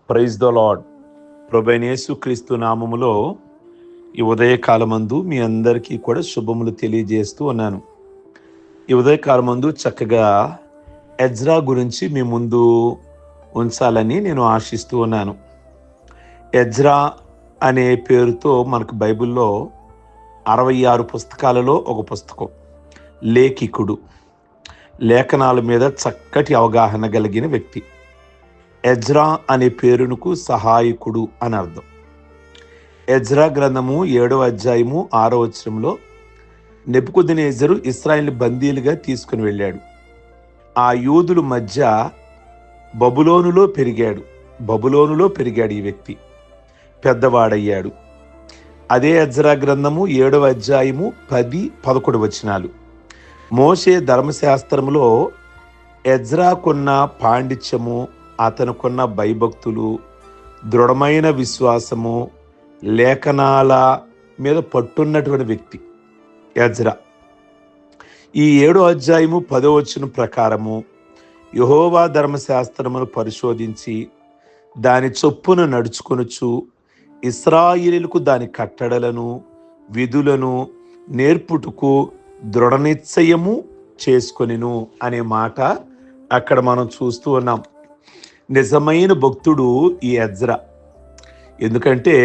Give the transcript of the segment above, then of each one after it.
Praise the lord. ప్రభువైన యేసుక్రీస్తు నామములో ఈ ఉదయకాలమందు మీ అందరికీ కూడా శుభములు తెలియజేస్తూ ఉన్నాను. ఈ ఉదయకాలమందు చక్కగా ఎజ్రా గురించి మీ ముందు ఉంచాలని నేను ఆశిస్తూ ఉన్నాను. ఎజ్రా అనే పేరుతో మనకు బైబిల్లో 66 పుస్తకాలలో ఒక పుస్తకం. లేఖికుడు, లేఖనాల మీద చక్కటి అవగాహన కలిగిన వ్యక్తి. ఎజ్రా అనే పేరునకు సహాయకుడు అని అర్థం. ఎజ్రా గ్రంథము 7వ అధ్యాయము 6వ వచనంలో నెబుకద్నెజరు ఇశ్రాయేలు బందీలుగా తీసుకుని వెళ్ళాడు. ఆ యూదుల మధ్య బబులోనులో పెరిగాడు ఈ వ్యక్తి. పెద్దవాడయ్యాడు. అదే ఎజ్రా గ్రంథము 7వ అధ్యాయము 10-11 వచనాలు. మోషే ధర్మశాస్త్రములో ఎజ్రాకున్న పాండిత్యము, అతనుకున్న భయభక్తులు, దృఢమైన విశ్వాసము, లేఖనాల మీద పట్టున్నటువంటి వ్యక్తి ఎజ్రా. ఈ 7వ అధ్యాయము 10వ వచనం ప్రకారము యెహోవా ధర్మశాస్త్రమును పరిశోధించి దాని చొప్పున నడుచుకొనుచు ఇశ్రాయేలుకు దాని కట్టడలను విధులను నేర్పుటకు దృఢ నిశ్చయము చేసుకొనెను అనే మాట అక్కడ మనం చూస్తూ ఉన్నాం. నిజమైన భక్తుడు ఈ ఎజ్రా. ఎందుకంటే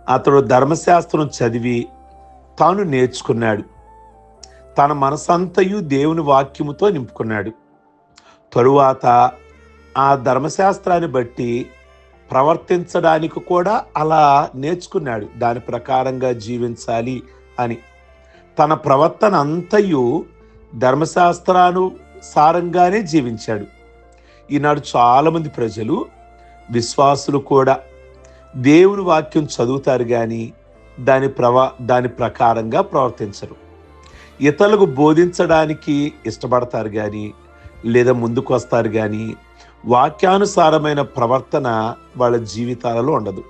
అతడు ధర్మశాస్త్రం చదివి తాను నేర్చుకున్నాడు. తన మనసంతయు దేవుని వాక్యముతో నింపుకున్నాడు. తరువాత ఆ ధర్మశాస్త్రాన్ని బట్టి ప్రవర్తించడానికి కూడా అలా నేర్చుకున్నాడు. దాని ప్రకారంగా జీవించాలి అని తన ప్రవర్తన అంతయు ధర్మశాస్త్రానుసారంగానే జీవించాడు. ఈనాడు చాలామంది ప్రజలు, విశ్వాసులు కూడా దేవుని వాక్యం చదువుతారు కానీ దాని ప్రకారంగా ప్రవర్తించరు. ఇతరులకు బోధించడానికి ఇష్టపడతారు కానీ లేదా ముందుకు వస్తారు కానీ వాక్యానుసారమైన ప్రవర్తన వాళ్ళ జీవితాలలో ఉండదు.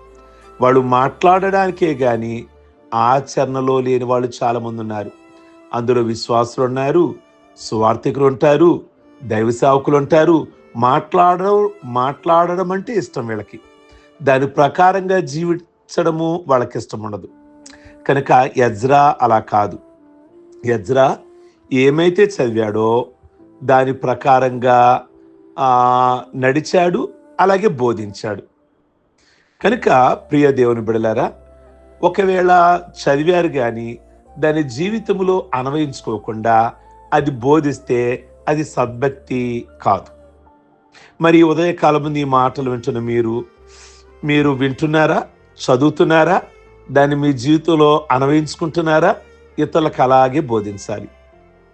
వాళ్ళు మాట్లాడడానికే కానీ ఆచరణలో లేని వాళ్ళు చాలామంది ఉన్నారు. అందులో విశ్వాసులు ఉన్నారు, సువార్థికులు ఉంటారు, దైవ సేవకులు ఉంటారు. మాట్లాడడం అంటే ఇష్టం వీళ్ళకి. దాని ప్రకారంగా జీవించడము వాళ్ళకి ఇష్టం ఉండదు. కనుక ఎజ్రా అలా కాదు. ఎజ్రా ఏమైతే చదివాడో దాని ప్రకారంగా నడిచాడు, అలాగే బోధించాడు. కనుక ప్రియ దేవుని బిడ్డలారా, ఒకవేళ చదివారు కానీ దాని జీవితంలో అన్వయించుకోకుండా అది బోధిస్తే అది సద్భక్తి కాదు. మరి ఉదయకాలం ముందు ఈ మాటలు వింటున్న మీరు వింటున్నారా, చదువుతున్నారా, దాన్ని మీ జీవితంలో అన్వయించుకుంటున్నారా? ఇతరులకు అలాగే బోధించాలి.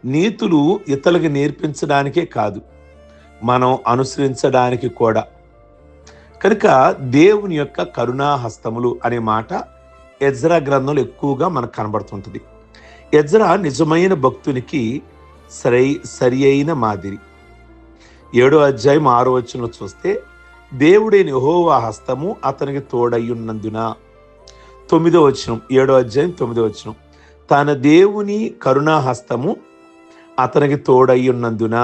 నీతులు ఇతరులకు నేర్పించడానికే కాదు, మనం అనుసరించడానికి కూడా. కనుక దేవుని యొక్క కరుణాహస్తములు అనే మాట ఎజ్రా గ్రంథంలో ఎక్కువగా మనకు కనబడుతుంటుంది. ఎజ్రా నిజమైన భక్తునికి సరి అయిన మాదిరి. 7వ అధ్యాయం 6వ వచనంలో చూస్తే దేవుడైన యెహోవా హస్తము అతనికి తోడయ్యున్నందున. 9వ వచనం, 7వ అధ్యాయం 9వ వచనం, తన దేవుని కరుణాహస్తము అతనికి తోడయ్యున్నందున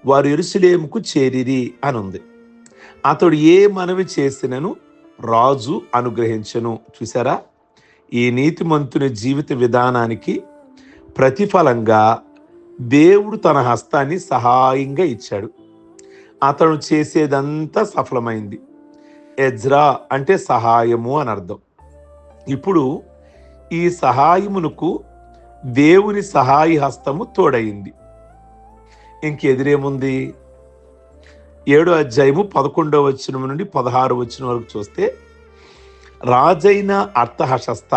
వారు యెరూషలేముకు చేరిరి అని ఉంది. అతడు ఏ మనవి చేసినను రాజు అనుగ్రహించెను. చూసారా, ఈ నీతిమంతుని జీవిత విధానానికి ప్రతిఫలంగా దేవుడు తన హస్తాన్ని సహాయంగా ఇచ్చాడు. అతను చేసేదంతా సఫలమైంది. ఎజ్రా అంటే సహాయము అని అర్థం. ఇప్పుడు ఈ సహాయమునకు దేవుని సహాయ హస్తము తోడయింది. ఇంకెదిరేముంది? 7వ అధ్యాయము 11వ వచనం నుండి 16వ వచనం వరకు చూస్తే రాజైన అర్తహషస్త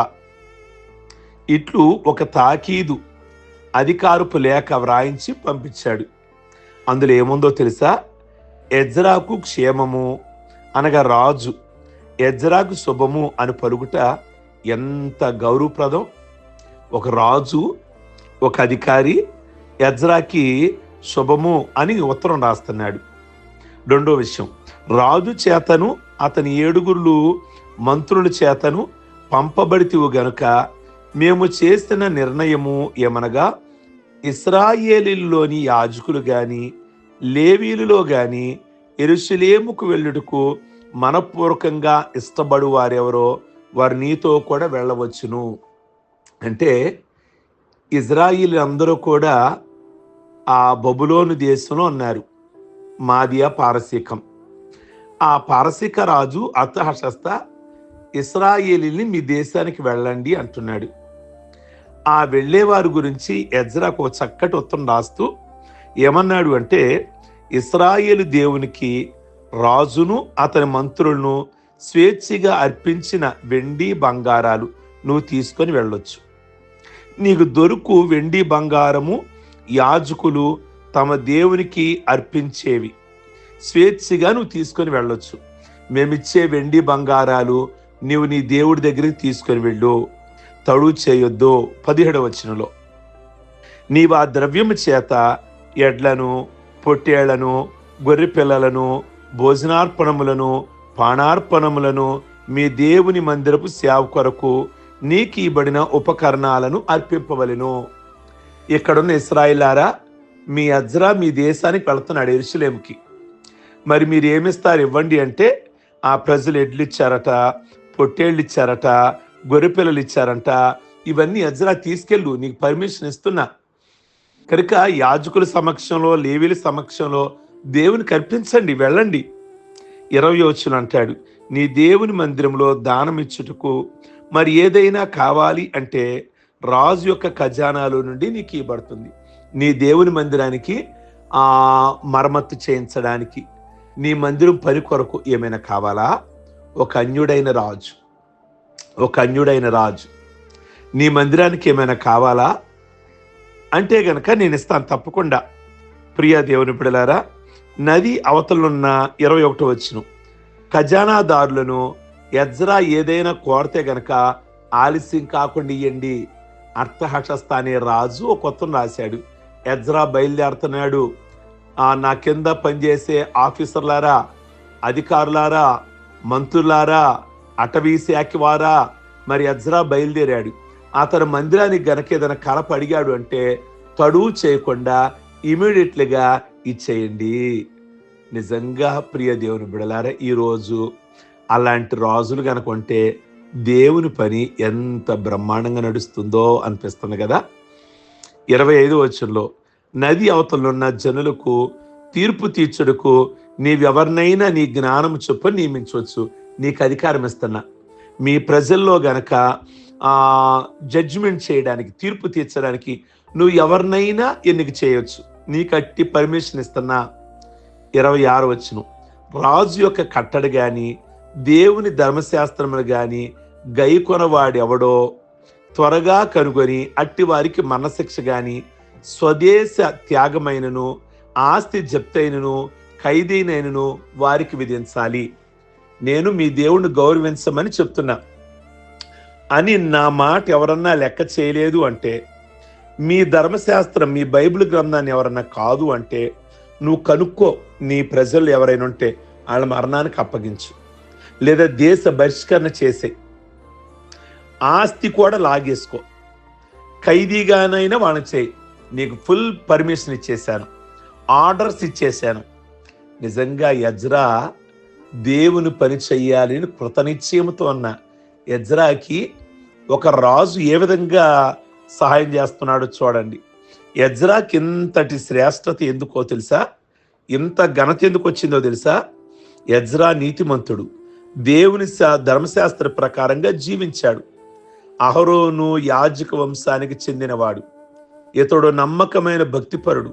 ఇట్లు ఒక తాకీదు అధికారపు లేఖ వ్రాయించి పంపించాడు. అందులో ఏముందో తెలుసా? ఎజ్రాకు క్షేమము అనగా రాజు ఎజ్రాకు శుభము అని పలుకుట ఎంత గౌరవప్రదం. ఒక రాజు, ఒక అధికారి ఎజ్రాకి శుభము అని ఉత్తరం రాస్తున్నాడు. రెండో విషయం, రాజు చేతను అతని 7 మంత్రుల చేతను పంపబడితివు గనుక మేము చేసిన నిర్ణయము ఏమనగా ఇశ్రాయేలీలోని యాజకులు గాని లేవీలులో గాని యెరూషలేముకు వెళ్ళుటకు మనపూర్వకంగా ఇష్టపడు వారెవరో వారు నీతో కూడా వెళ్ళవచ్చును. అంటే ఇజ్రాయిల్ అందరూ కూడా ఆ బబులోను దేశంలో ఉన్నారు, మాదియా పారసీకం. ఆ పారసీక రాజు అర్తహషస్త ఇశ్రాయేలీని మీ దేశానికి వెళ్ళండి అంటున్నాడు. ఆ వెళ్ళేవారి గురించి ఎజ్రాకు ఒక చక్కటి ఉత్తరం రాస్తూ ఏమన్నాడు అంటే, ఇశ్రాయేలు దేవునికి రాజును అతని మంత్రులను స్వేచ్ఛగా అర్పించిన వెండి బంగారాలు నువ్వు తీసుకొని వెళ్ళొచ్చు. నీకు దొరుకు వెండి బంగారము యాజకులు తమ దేవునికి అర్పించేవి స్వేచ్ఛగా నువ్వు తీసుకొని వెళ్ళొచ్చు. మేమిచ్చే వెండి బంగారాలు నీవు నీ దేవుడి దగ్గరికి తీసుకొని వెళ్ళు, తడు చేయొద్దు. 17వ వచనంలో, నీవు ఆ ద్రవ్యము చేత ఎడ్లను, పొట్టేళ్లను, గొర్రె పిల్లలను, భోజనార్పణములను, పానార్పణములను, మీ దేవుని మందిరపు సేవ కొరకు నీకు ఇవ్వబడిన ఉపకరణాలను అర్పింపవలెను. ఇక్కడున్న ఇశ్రాయేలారా, మీ ఎజ్రా మీ దేశానికి వెళుతున్నాడు, యెరూషలేముకి. మరి మీరు ఏమిస్తారు ఇవ్వండి అంటే, ఆ ప్రజలు ఎడ్లు ఇచ్చారట, పొట్టేళ్ళు ఇచ్చారట, గొర్రె పిల్లలు ఇచ్చారంట. ఇవన్నీ ఎజ్రా తీసుకెళ్ళు, నీకు పర్మిషన్ ఇస్తున్నా. కనుక యాజకుల సమక్షంలో, లేవీల సమక్షంలో దేవునికి అర్పించండి, వెళ్ళండి. 20వ వచనం అంటాడు, నీ దేవుని మందిరంలో దానం ఇచ్చుటకు మరి ఏదైనా కావాలి అంటే రాజు యొక్క ఖజానాలో నుండి నీకు ఇవ్వబడుతుంది. నీ దేవుని మందిరానికి మరమ్మత్తు చేయించడానికి, నీ మందిరం పని కొరకు ఏమైనా కావాలా? ఒక అన్యుడైన రాజు నీ మందిరానికి ఏమైనా కావాలా అంటే గనక నేను ఇస్తాను తప్పకుండా. ప్రియ దేవుని బిడ్డలారా, నది అవతలున్న 21వ వచనం, ఖజానాదారులను ఎజ్రా ఏదైనా కోరితే గనక ఆలస్యం కాకుండా ఇయ్యండి. అర్తహషస్త అనే రాజు ఒక ఉత్తరం రాశాడు. ఎజ్రా బయలుదేరుతున్నాడు. నా కింద పనిచేసే ఆఫీసర్లారా, అధికారులారా, మంత్రులారా, అటవీ శాఖ వారా, మరి ఎజ్రా బయలుదేరాడు. అతను మందిరానికి గనక ఏదైనా కలప అడిగాడు అంటే తడువు చేయకుండా ఇమీడియట్లీగా ఇచ్చేయండి. నిజంగా ప్రియ దేవుని బిడలారా, ఈరోజు అలాంటి రాజులు కనుక ఉంటే దేవుని పని ఎంత బ్రహ్మాండంగా నడుస్తుందో అనిపిస్తుంది కదా. 25వ వచనంలో, నది అవతలున్న జనులకు తీర్పు తీర్చుటకు నీవెవరినైనా నీ జ్ఞానం చొప్పున నియమించవచ్చు. నీకు అధికారం ఇస్తున్నా. మీ ప్రజల్లో గనక జడ్జిమెంట్ చేయడానికి, తీర్పు తీర్చడానికి నువ్వు ఎవరినైనా ఎన్నిక చేయొచ్చు. నీకు అట్టి పర్మిషన్ ఇస్తున్నా. 26వ వచనం, రాజు యొక్క కట్టడి గాని దేవుని ధర్మశాస్త్రములు గాని గైకొనవాడు ఎవడో త్వరగా కనుగొని అట్టి వారికి మరణశిక్ష గాని స్వదేశ త్యాగమైనను ఆస్తి జప్తైనను ఖైదీనైనను వారికి విధించాలి. నేను మీ దేవుణ్ణి గౌరవించమని చెప్తున్నా అని నా మాట ఎవరన్నా లెక్క చేయలేదు అంటే, మీ ధర్మశాస్త్రం, మీ బైబిల్ గ్రంథాన్ని ఎవరన్నా కాదు అంటే నువ్వు కనుక్కో. నీ ప్రజలు ఎవరైనా ఉంటే వాళ్ళ మరణానికి అప్పగించు, లేదా దేశ బహిష్కరణ చేసే, ఆస్తి కూడా లాగేసుకో, ఖైదీగానైనా వాళ్ళని చేయి. నీకు ఫుల్ పర్మిషన్ ఇచ్చేశాను, ఆర్డర్స్ ఇచ్చేశాను. నిజంగా ఎజ్రా దేవుని పని చెయ్యాలి అని కృతనిశ్చయంతో ఉన్న ఎజ్రాకి ఒక రాజు ఏ విధంగా సహాయం చేస్తున్నాడో చూడండి. ఎజ్రాకి ఇంతటి శ్రేష్టత ఎందుకో తెలుసా? ఇంత ఘనత ఎందుకు వచ్చిందో తెలుసా? ఎజ్రా నీతిమంతుడు, దేవుని ధర్మశాస్త్ర ప్రకారంగా జీవించాడు. అహరోను యాజక వంశానికి చెందినవాడు. ఇతడు నమ్మకమైన భక్తిపరుడు,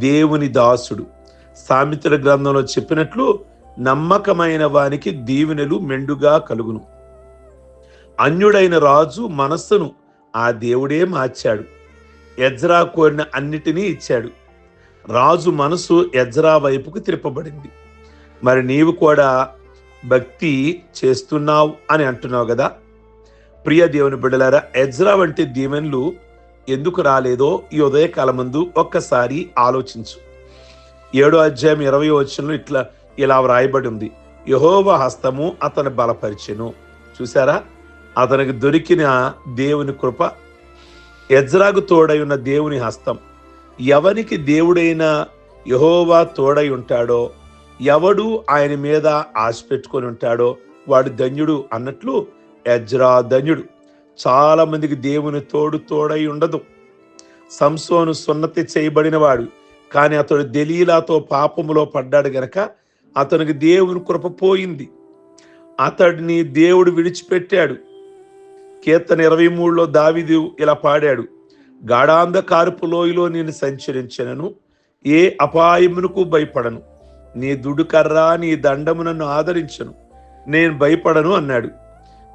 దేవుని దాసుడు. సామెతల గ్రంథంలో చెప్పినట్లు నమ్మకమైన వానికి దీవెనలు మెండుగా కలుగును. అన్యుడైన రాజు మనస్సును ఆ దేవుడే మార్చాడు. ఎజ్రా కోరిన అన్నిటినీ ఇచ్చాడు. రాజు మనసు ఎజ్రా వైపుకు తిరపబడింది. మరి నీవు కూడా భక్తి చేస్తున్నావు అని అంటున్నావు కదా. ప్రియ దేవుని బిడ్డలారా, ఎజ్రా వంటి దీవెనలు ఎందుకు రాలేదో ఈ ఉదయకాలం ముందు ఒక్కసారి ఆలోచించు. 7వ అధ్యాయం 20వ వచనంలో ఇలా వ్రాయబడి ఉంది, యెహోవా హస్తము అతను బలపరిచెను. చూసారా, అతనికి దొరికిన దేవుని కృప, ఎజ్రాకు తోడై ఉన్న దేవుని హస్తం. ఎవరికి దేవుడైన యెహోవా తోడై ఉంటాడో ఎవడు ఆయన మీద ఆశ పెట్టుకొని ఉంటాడో వాడు ధన్యుడు అన్నట్లు ఎజ్రా ధన్యుడు. చాలా మందికి దేవుని తోడై ఉండదు. సంసోను సున్నతి చేయబడినవాడు, కానీ అతడు దెలీలాతో పాపములో పడ్డాడు గనక అతనికి దేవుని కృప పోయింది. అతడిని దేవుడు విడిచిపెట్టాడు. కీర్తన 23లో దావీదు ఇలా పాడాడు, గాఢాంధకారపు లోయలో నేను సంచరించినను ఏ అపాయమునకు భయపడను, నీ దుడుకర్ర నీ దండము నన్ను ఆదరించను, నేను భయపడను అన్నాడు.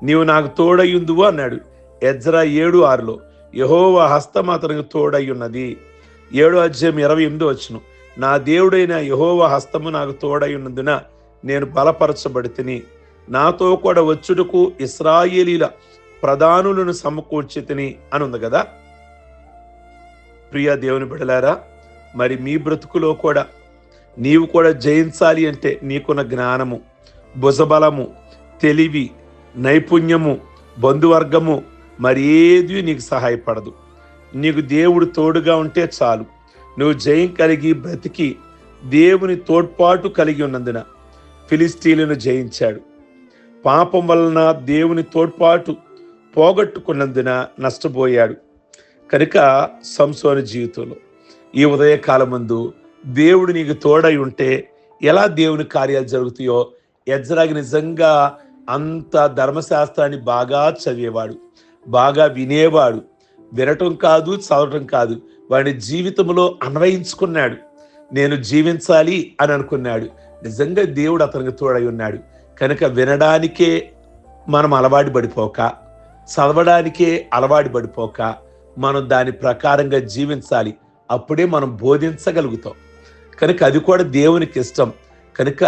నీవు నాకు తోడయ్యుందువు అన్నాడు. ఎజ్రా 7:6లో యెహోవా హస్తం అతనికి తోడై ఉన్నది. 7:28 నా దేవుడైన యెహోవా హస్తము నాకు తోడై ఉన్నందున నేను బలపరచబడితిని, నాతో కూడా వచ్చుటకు ఇశ్రాయేలీల ప్రధానులను సమకూర్చితిని అని ఉంది కదా. ప్రియ దేవుని బిడ్డలారా, మరి మీ బ్రతుకులో కూడా నీవు కూడా జయించాలి అంటే నీకున్న జ్ఞానము, భుజబలము, తెలివి, నైపుణ్యము, బంధువర్గము మరి ఏది నీకు సహాయపడదు. నీకు దేవుడు తోడుగా ఉంటే చాలు. నువ్వు జయం కలిగి బ్రతికి దేవుని తోడ్పాటు కలిగి ఉన్నందున ఫిలిస్తీన్లను జయించాడు. పాపం వలన దేవుని తోడ్పాటు పోగొట్టుకున్నందున నష్టపోయాడు. కనుక సంసోను జీవితంలో ఈ ఉదయకాలమందు దేవుడు నీకు తోడై ఉంటే ఎలా దేవుని కార్యాలు జరుగుతాయో. ఎజ్రాకి నిజంగా అంత ధర్మశాస్త్రాన్ని బాగా చదివేవాడు, బాగా వినేవాడు. వినటం కాదు, చదవటం కాదు, వాడి జీవితంలో అన్వయించుకున్నాడు. నేను జీవించాలి అని అనుకున్నాడు. నిజంగా దేవుడు అతనికి తోడై ఉన్నాడు. కనుక వినడానికే మనం అలవాటు పడిపోక, చదవడానికే అలవాటు పడిపోక మనం దాని ప్రకారంగా జీవించాలి. అప్పుడే మనం బోధించగలుగుతాం. కనుక అది కూడా దేవునికి ఇష్టం. కనుక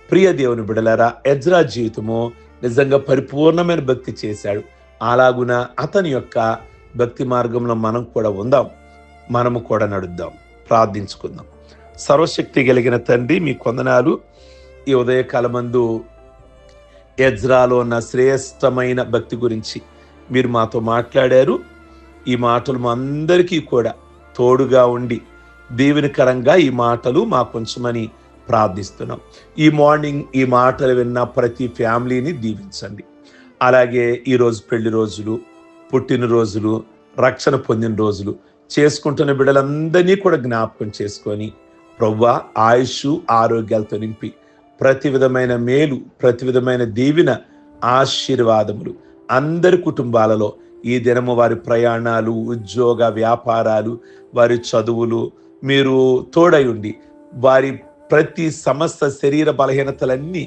ప్రియ దేవుని బిడ్డలారా, ఎజ్రా జీవితము నిజంగా పరిపూర్ణమైన భక్తి చేశాడు. అలాగున అతని యొక్క భక్తి మార్గంలో మనం కూడా ఉందాం, మనము కూడా నడుద్దాం. ప్రార్థించుకుందాం. సర్వశక్తి కలిగిన తండ్రి, మీ కొందనాలు. ఈ ఉదయకాలమందు ఎజ్రాలో ఉన్న శ్రేష్టమైన భక్తి గురించి మీరు మాతో మాట్లాడారు. ఈ మాటలు మా అందరికీ కూడా తోడుగా ఉండి దీవెనకరంగా ఈ మాటలు మాకుంచమని ప్రార్థిస్తున్నాం. ఈ మార్నింగ్ ఈ మాటలు విన్న ప్రతి ఫ్యామిలీని దీవించండి. అలాగే ఈరోజు పెళ్లి రోజులు, పుట్టినరోజులు, రక్షణ పొందిన రోజులు చేసుకుంటున్న బిడ్డలందరినీ కూడా జ్ఞాపకం చేసుకొని ప్రభువా ఆయుష్ ఆరోగ్యాలతో నింపి ప్రతి విధమైన మేలు, ప్రతి విధమైన దీవెన, ఆశీర్వాదములు అందరి కుటుంబాలలో ఈ దినము వారి ప్రయాణాలు, ఉద్యోగ, వ్యాపారాలు, వారి చదువులు మీరు తోడై ఉండి వారి ప్రతి సమస్త శరీర బలహీనతలన్నీ,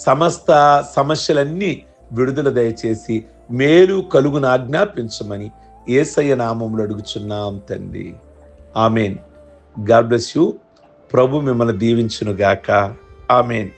సమస్త సమస్యలన్నీ విడుదల దయచేసి మేలు కలుగును ఆజ్ఞాపించమని యేసయ్య నామములో అడుగుచున్నాం తండ్రి. ఆమెన్. God bless you. ప్రభు మిమ్మల్ని దీవించును గాక. ఆమెన్.